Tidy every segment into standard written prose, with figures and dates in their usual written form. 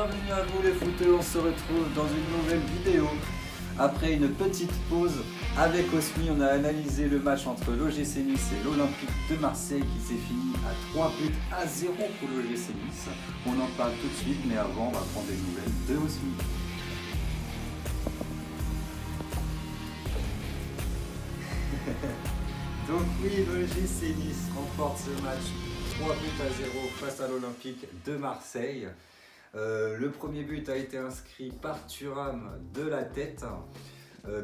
bienvenue à vous les footeux, on se retrouve dans une nouvelle vidéo. Après une petite pause, avec Osmi, on a analysé le match entre l'OGC Nice et l'Olympique de Marseille qui s'est fini à 3-0 pour l'OGC Nice. On en parle tout de suite, mais avant, on va prendre des nouvelles de Osmi. Donc oui, l'OGC Nice remporte ce match 3-0 face à l'Olympique de Marseille. Le premier but a été inscrit par Thuram de la tête.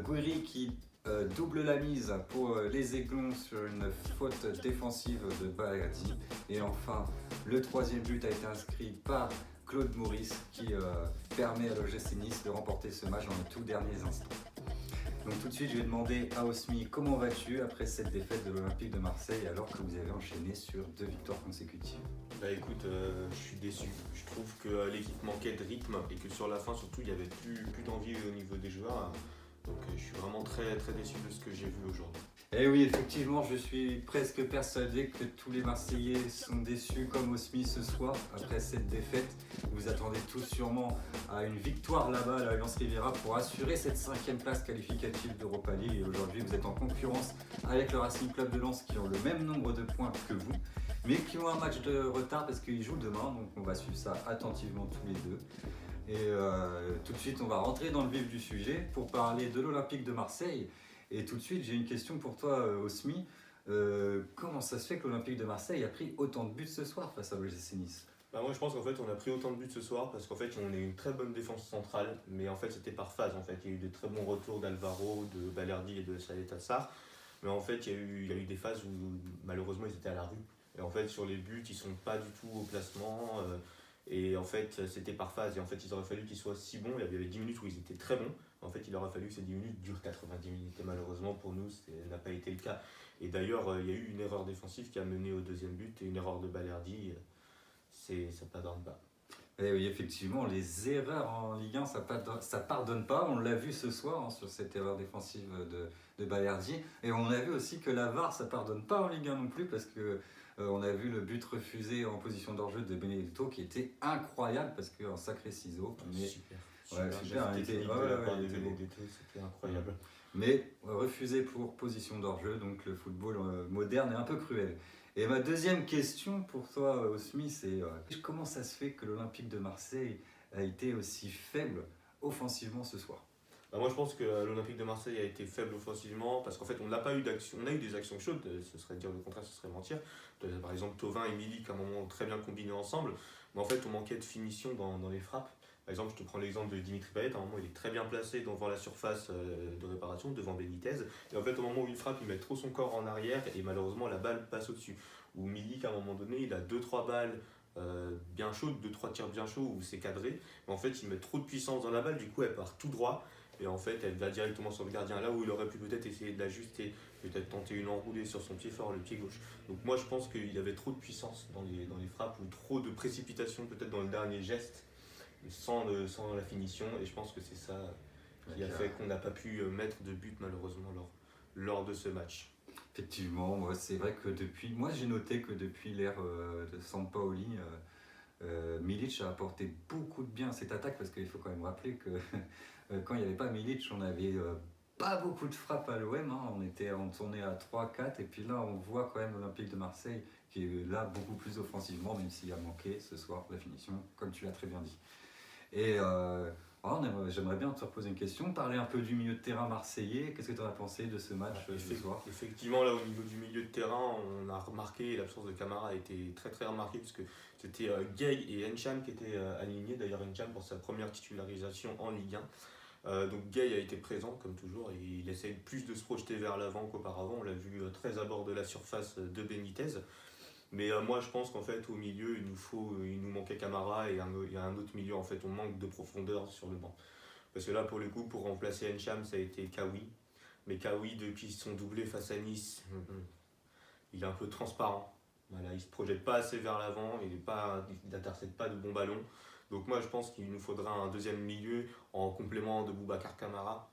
Gouiri qui double la mise pour les Aiglons sur une faute défensive de Balerdi. Et enfin, le troisième but a été inscrit par Claude Maurice qui permet à l'OGC Nice de remporter ce match dans les tout derniers instants. Donc tout de suite, je vais demander à Osmi comment vas-tu après cette défaite de l'Olympique de Marseille alors que vous avez enchaîné sur 2 victoires consécutives. Bah écoute, je suis déçu. Je trouve que l'équipe manquait de rythme et que sur la fin surtout il n'y avait plus d'envie au niveau des joueurs. Donc je suis vraiment très déçu de ce que j'ai vu aujourd'hui. Et oui, effectivement, je suis presque persuadé que tous les Marseillais sont déçus comme Osmi ce soir après cette défaite. Vous attendez tous sûrement à une victoire là-bas à l'Alliance Riviera pour assurer cette 5e place qualificative d'Europa League. Et aujourd'hui, vous êtes en concurrence avec le Racing Club de Lens qui ont le même nombre de points que vous, mais qui ont un match de retard parce qu'ils jouent demain. Donc on va suivre ça attentivement tous les deux. Et tout de suite, on va rentrer dans le vif du sujet pour parler de l'Olympique de Marseille. Et tout de suite, j'ai une question pour toi, Osmi. Comment ça se fait que l'Olympique de Marseille a pris autant de buts ce soir face à l'OGC Nice ? Bah moi je pense qu'en fait on a pris autant de buts ce soir parce qu'en fait on a une très bonne défense centrale, mais en fait c'était par phase. En fait il y a eu de très bons retours d'Alvaro, de Balerdi et de Saleta Sarr, mais en fait il y a eu des phases où malheureusement ils étaient à la rue. Et en fait sur les buts ils sont pas du tout au placement. Et en fait, c'était par phase. Et en fait, il aurait fallu qu'ils soient si bons. Il y avait 10 minutes où ils étaient très bons. En fait, il aurait fallu que ces 10 minutes durent 90 minutes. Et malheureusement, pour nous, ça n'a pas été le cas. Et d'ailleurs, il y a eu une erreur défensive qui a mené au deuxième but et une erreur de Balerdi. Ça ne pardonne pas. Et oui, effectivement, les erreurs en Ligue 1, ça pardonne pas. On l'a vu ce soir sur cette erreur défensive de Balerdi. Et on a vu aussi que la VAR, ça pardonne pas en Ligue 1 non plus parce que on a vu le but refusé en position d'hors-jeu de Benedetto qui était incroyable parce qu'un sacré ciseau. Mais super. Super, c'était incroyable. Mais refusé pour position d'hors-jeu, donc le football moderne est un peu cruel. Et ma deuxième question pour toi, Osmi, c'est comment ça se fait que l'Olympique de Marseille a été aussi faible offensivement ce soir ? Bah moi je pense que l'Olympique de Marseille a été faible offensivement parce qu'en fait on n'a pas eu d'action, on a eu des actions chaudes, ce serait dire le contraire, ce serait mentir. Par exemple Thauvin et Milik à un moment ont très bien combiné ensemble, mais en fait on manquait de finition dans les frappes. Par exemple je te prends l'exemple de Dimitri Payet, à un moment il est très bien placé devant la surface de réparation, devant Benitez, et en fait au moment où il frappe il met trop son corps en arrière et malheureusement la balle passe au-dessus. Ou Milik à un moment donné il a 2-3 balles bien chaudes, 2-3 tirs bien chauds où c'est cadré, mais en fait il met trop de puissance dans la balle, du coup elle part tout droit. Et en fait, elle va directement sur le gardien, là où il aurait pu peut-être essayer de l'ajuster, peut-être tenter une enroulée sur son pied fort, le pied gauche. Donc moi, je pense qu'il y avait trop de puissance dans les frappes, ou trop de précipitation peut-être dans le dernier geste, sans la finition. Et je pense que c'est ça qui a fait qu'on n'a pas pu mettre de but malheureusement lors de ce match. Effectivement, c'est vrai que moi j'ai noté que depuis l'ère de Sampaoli, Milic a apporté beaucoup de bien à cette attaque parce qu'il faut quand même rappeler que quand il n'y avait pas Milic, on n'avait pas beaucoup de frappes à l'OM. On tournait à 3-4 et puis là on voit quand même l'Olympique de Marseille qui est là beaucoup plus offensivement, même s'il a manqué ce soir la finition, comme tu l'as très bien dit. Et j'aimerais bien te reposer une question, parler un peu du milieu de terrain marseillais. Qu'est-ce que tu en as pensé de ce match ce soir ? Effectivement, là au niveau du milieu de terrain, on a remarqué, l'absence de Camara a été très remarquée parce que c'était Gueye et N'Cham qui étaient alignés. D'ailleurs, N'Cham pour sa première titularisation en Ligue 1. Donc Gueye a été présent comme toujours et il essaye plus de se projeter vers l'avant qu'auparavant. On l'a vu très à bord de la surface de Benitez. Mais moi je pense qu'en fait au milieu il nous manquait Camara et il y a un autre milieu, en fait on manque de profondeur sur le banc. Parce que là pour le coup pour remplacer N'Cham ça a été Kawi. Mais Kawi depuis son doublé face à Nice, il est un peu transparent. Voilà, il ne se projette pas assez vers l'avant, il n'intercepte pas de bons ballons. Donc moi je pense qu'il nous faudra un deuxième milieu en complément de Boubacar Kamara.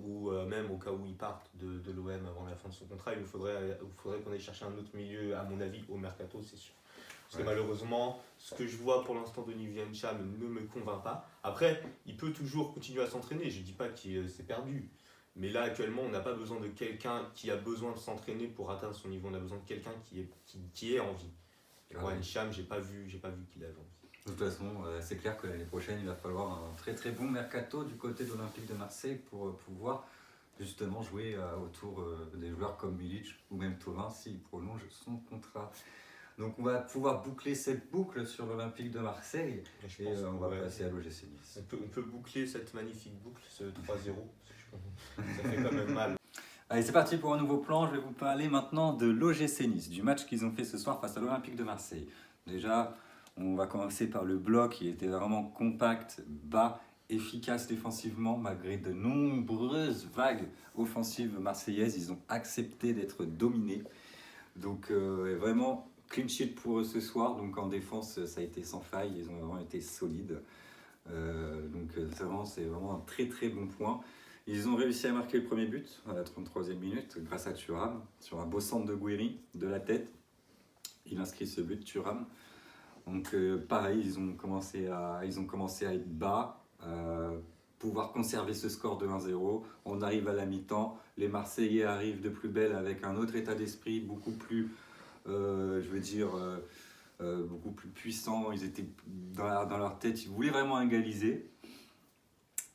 Ou même au cas où il parte de l'OM avant la fin de son contrat, il faudrait qu'on aille chercher un autre milieu, à mon avis, au mercato, c'est sûr. Parce que malheureusement, ce que je vois pour l'instant d'Olivier Ncham ne me convainc pas. Après, il peut toujours continuer à s'entraîner, je ne dis pas qu'il s'est perdu. Mais là, actuellement, on n'a pas besoin de quelqu'un qui a besoin de s'entraîner pour atteindre son niveau. On a besoin de quelqu'un qui ait envie. Et moi, Ncham, j'ai pas vu qu'il avait envie. De toute façon, c'est clair que l'année prochaine, il va falloir un très très bon mercato du côté de l'Olympique de Marseille pour pouvoir justement jouer autour des joueurs comme Milic ou même Thauvin s'il prolonge son contrat. Donc on va pouvoir boucler cette boucle sur l'Olympique de Marseille et on va passer à l'OGC Nice. On peut boucler cette magnifique boucle, ce 3-0. Ça fait quand même mal. Allez, c'est parti pour un nouveau plan. Je vais vous parler maintenant de l'OGC Nice, du match qu'ils ont fait ce soir face à l'Olympique de Marseille. Déjà, on va commencer par le bloc qui était vraiment compact, bas, efficace défensivement malgré de nombreuses vagues offensives marseillaises. Ils ont accepté d'être dominés. Donc vraiment clean sheet pour eux ce soir. Donc en défense, ça a été sans faille. Ils ont vraiment été solides. C'est vraiment un très très bon point. Ils ont réussi à marquer le premier but à la 33e minute grâce à Thuram sur un beau centre de Gouiri de la tête. Il inscrit ce but, Thuram. Donc pareil, ils ont commencé à être bas, pouvoir conserver ce score de 1-0. On arrive à la mi-temps, les Marseillais arrivent de plus belle avec un autre état d'esprit, beaucoup plus, beaucoup plus puissant. Ils étaient dans leur tête, ils voulaient vraiment égaliser.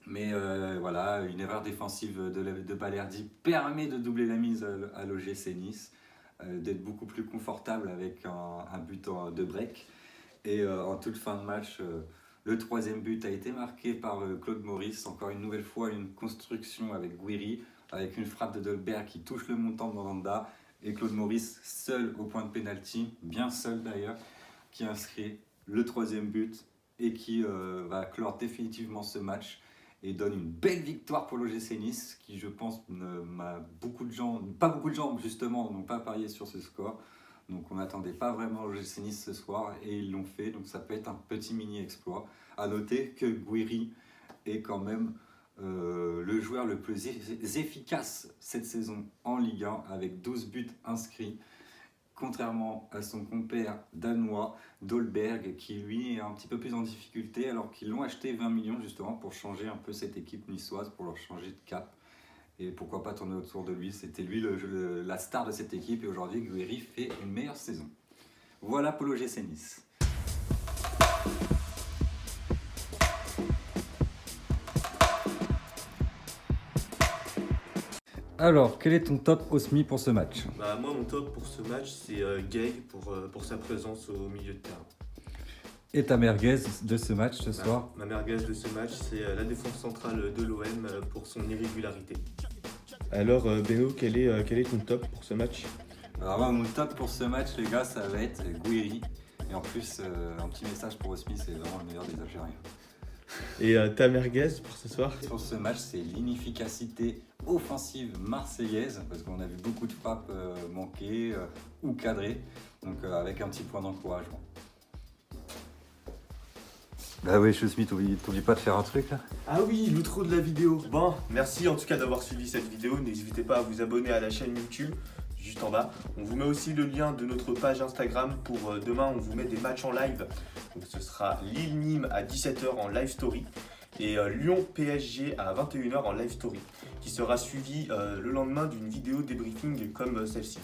Mais voilà, une erreur défensive de Balerdi permet de doubler la mise à l'OGC Nice, d'être beaucoup plus confortable avec un but de break. Et en toute fin de match, le troisième but a été marqué par Claude Maurice. Encore une nouvelle fois, une construction avec Gouiri, avec une frappe de Dolberg qui touche le montant de Mandanda. Et Claude Maurice, seul au point de pénalty, bien seul d'ailleurs, qui inscrit le troisième but et qui va clore définitivement ce match et donne une belle victoire pour l'OGC Nice qui, je pense, pas beaucoup de gens justement n'ont pas parié sur ce score. Donc on n'attendait pas vraiment l'OGC Nice ce soir et ils l'ont fait, donc ça peut être un petit mini-exploit. À noter que Gouiri est quand même le joueur le plus efficace cette saison en Ligue 1 avec 12 buts inscrits, contrairement à son compère danois Dolberg qui lui est un petit peu plus en difficulté alors qu'ils l'ont acheté 20 millions justement pour changer un peu cette équipe niçoise, pour leur changer de cap. Et pourquoi pas tourner autour de lui, c'était lui la star de cette équipe et aujourd'hui Gouiri fait une meilleure saison. Voilà pour l'OGC Nice. Alors, quel est ton top Osmi pour ce match ? Moi, mon top pour ce match, c'est Gueye pour sa présence au milieu de terrain. Et ta merguez de ce match ce soir ? Ma merguez de ce match, c'est la défense centrale de l'OM pour son irrégularité. Alors, Beno, quel est ton top pour ce match ? Alors, moi, mon top pour ce match, les gars, ça va être Gouiri. Et en plus, un petit message pour Osmi, c'est vraiment le meilleur des Algériens. Et ta merguez pour ce soir ? Pour ce match, c'est l'inefficacité offensive marseillaise, parce qu'on a vu beaucoup de frappes manquées ou cadrées, donc avec un petit point d'encouragement. Bah oui, Osmi, t'oublies pas de faire un truc là ? Ah oui, l'outro de la vidéo. Bon, merci en tout cas d'avoir suivi cette vidéo. N'hésitez pas à vous abonner à la chaîne YouTube, juste en bas. On vous met aussi le lien de notre page Instagram pour demain, on vous met des matchs en live. Donc ce sera Lille-Nîmes à 17h en live story et Lyon-PSG à 21h en live story, qui sera suivi le lendemain d'une vidéo débriefing comme celle-ci.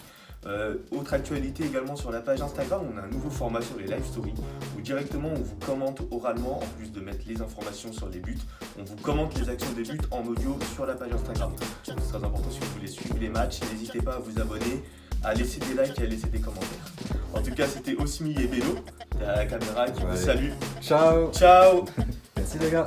Autre actualité également sur la page Instagram, on a un nouveau format sur les live stories où directement on vous commente oralement, en plus de mettre les informations sur les buts, on vous commente les actions des buts en audio sur la page Instagram. Donc c'est très important si vous voulez suivre les matchs, n'hésitez pas à vous abonner, à laisser des likes et à laisser des commentaires. En tout cas, c'était Osmi et Beno, la caméra qui vous salue. Ciao. Ciao. Merci les gars.